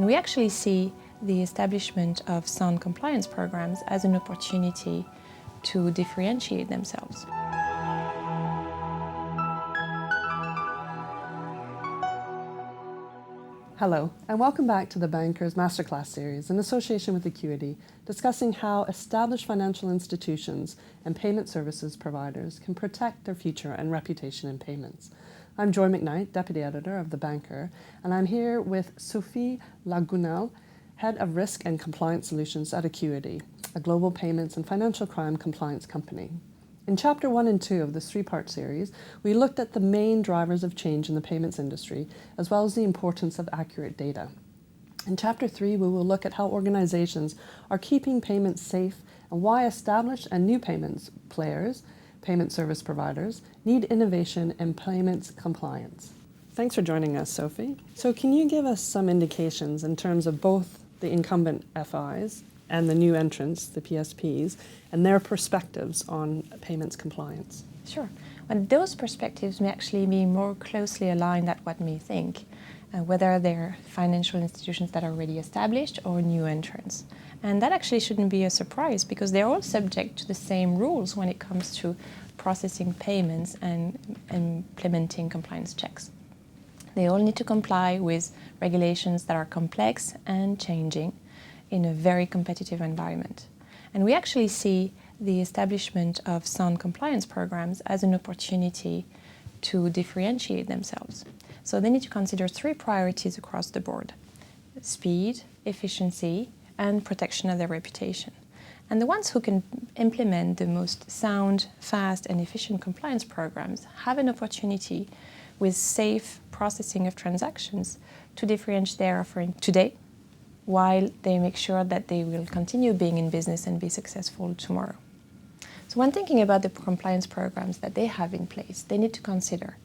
we actually see the establishment of sound compliance programs as an opportunity to differentiate themselves. Hello, and welcome back to the Bankers Masterclass series in association with Accuity, discussing how established financial institutions and payment services providers can protect their future and reputation in payments. I'm Joy McKnight, Deputy Editor of The Banker, and I'm here with Sophie Lagouanelle, Head of Risk and Compliance Solutions at Accuity, a global payments and financial crime compliance company. In Chapter 1 and 2 of this three-part series, we looked at the main drivers of change in the payments industry, as well as the importance of accurate data. In Chapter 3, we will look at how organizations are keeping payments safe and why established and new payments players, payment service providers, need innovation in payments compliance. Thanks for joining us, Sophie. So can you give us some indications in terms of both the incumbent FIs and the new entrants, the PSPs, and their perspectives on payments compliance? Sure. And those perspectives may actually be more closely aligned at what we think, whether they're financial institutions that are already established or new entrants. And that actually shouldn't be a surprise because they're all subject to the same rules when it comes to processing payments and implementing compliance checks. They all need to comply with regulations that are complex and changing in a very competitive environment. And we actually see the establishment of sound compliance programs as an opportunity to differentiate themselves. So they need to consider three priorities across the board: speed, efficiency, and protection of their reputation. And the ones who can implement the most sound, fast, and efficient compliance programs have an opportunity with safe processing of transactions to differentiate their offering today, while they make sure that they will continue being in business and be successful tomorrow. So when thinking about the compliance programs that they have in place, they need to consider,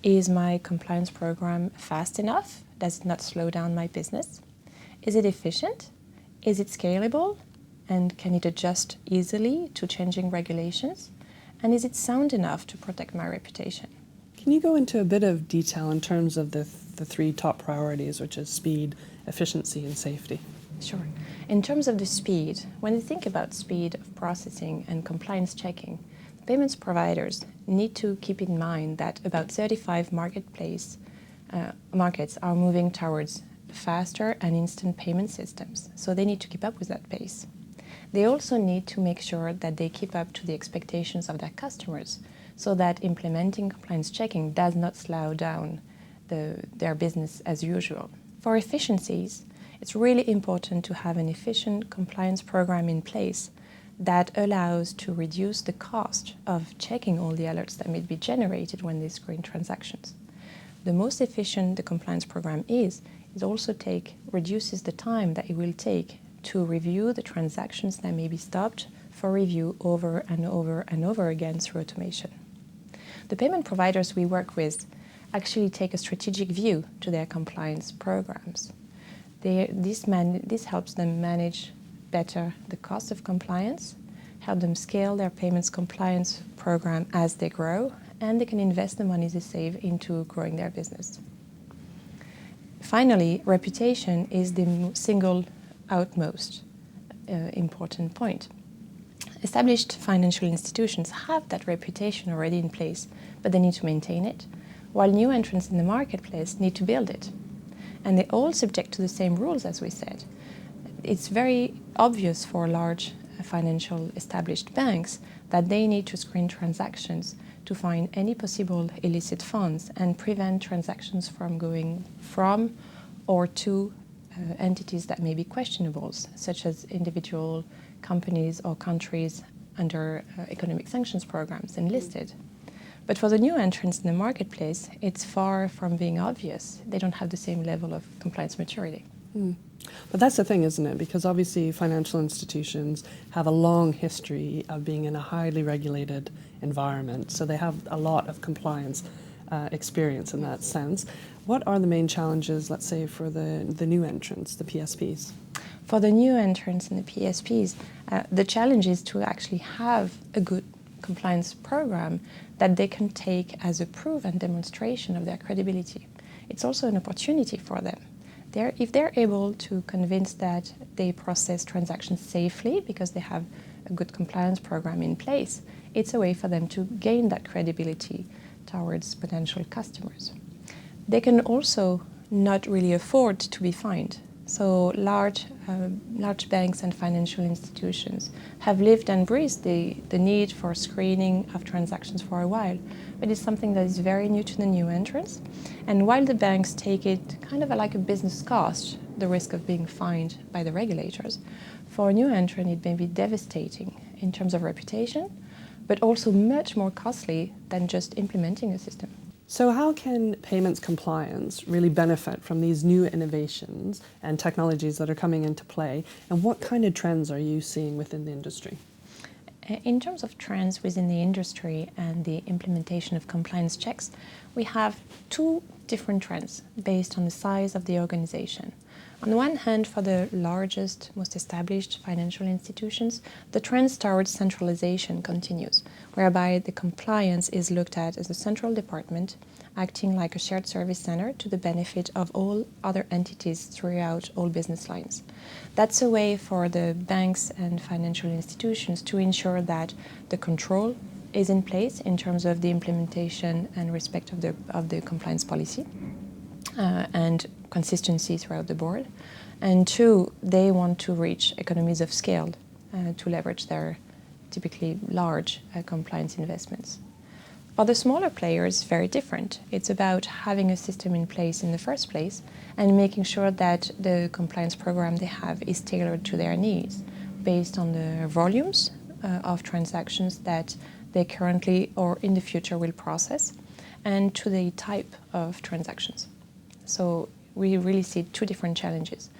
is my compliance program fast enough? Does it not slow down my business? Is it efficient? Is it scalable? And can it adjust easily to changing regulations? And is it sound enough to protect my reputation? Can you go into a bit of detail in terms of the three top priorities, which is speed, efficiency, and safety? Sure. In terms of the speed, when you think about speed of processing and compliance checking, payments providers need to keep in mind that about 35 markets are moving towards faster and instant payment systems, so they need to keep up with that pace. They also need to make sure that they keep up to the expectations of their customers, so that implementing compliance checking does not slow down their business as usual. For efficiencies, it's really important to have an efficient compliance program in place that allows to reduce the cost of checking all the alerts that may be generated when they screen transactions. The most efficient the compliance program is, it also reduces the time that it will take to review the transactions that may be stopped for review over and over and over again through automation. The payment providers we work with actually take a strategic view to their compliance programs. This helps them manage better the cost of compliance, help them scale their payments compliance program as they grow, and they can invest the money they save into growing their business. Finally, reputation is the single outmost important point. Established financial institutions have that reputation already in place, but they need to maintain it, while new entrants in the marketplace need to build it. And they're all subject to the same rules, as we said. It's very obvious for large financial established banks that they need to screen transactions to find any possible illicit funds and prevent transactions from going from or to entities that may be questionable, such as individual companies or countries under economic sanctions programs and listed. But for the new entrants in the marketplace, it's far from being obvious. They don't have the same level of compliance maturity. But that's the thing, isn't it? Because obviously financial institutions have a long history of being in a highly regulated environment, so they have a lot of compliance experience in that sense. What are the main challenges, let's say, for the new entrants, the PSPs? For the new entrants and the PSPs, the challenge is to actually have a good compliance program that they can take as a proof and demonstration of their credibility. It's also an opportunity for them. If they're able to convince that they process transactions safely because they have a good compliance program in place, it's a way for them to gain that credibility towards potential customers. They can also not really afford to be fined. So large banks and financial institutions have lived and breathed the need for screening of transactions for a while, but it's something that is very new to the new entrants. And while the banks take it kind of like a business cost, the risk of being fined by the regulators, for a new entrant it may be devastating in terms of reputation, but also much more costly than just implementing a system. So how can payments compliance really benefit from these new innovations and technologies that are coming into play? And what kind of trends are you seeing within the industry? In terms of trends within the industry and the implementation of compliance checks, we have two different trends based on the size of the organization. On the one hand, for the largest, most established financial institutions, the trend towards centralization continues, whereby the compliance is looked at as a central department, acting like a shared service center to the benefit of all other entities throughout all business lines. That's a way for the banks and financial institutions to ensure that the control is in place in terms of the implementation and respect of the compliance policy and consistency throughout the board. And two, they want to reach economies of scale to leverage their typically large compliance investments. For the smaller players, very different. It's about having a system in place in the first place and making sure that the compliance program they have is tailored to their needs based on the volumes of transactions that they currently or in the future will process and to the type of transactions. So we really see two different challenges.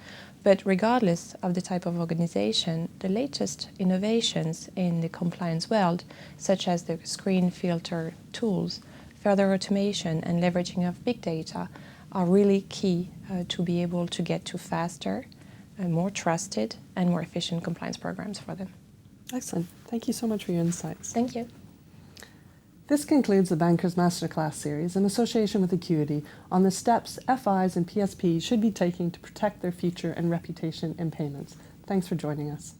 But regardless of the type of organization, the latest innovations in the compliance world, such as the screen filter tools, further automation and leveraging of big data, are really key to be able to get to faster, more trusted and more efficient compliance programs for them. Excellent. Thank you so much for your insights. Thank you. This concludes the Bankers Masterclass series in association with Accuity on the steps FIs and PSPs should be taking to protect their future and reputation in payments. Thanks for joining us.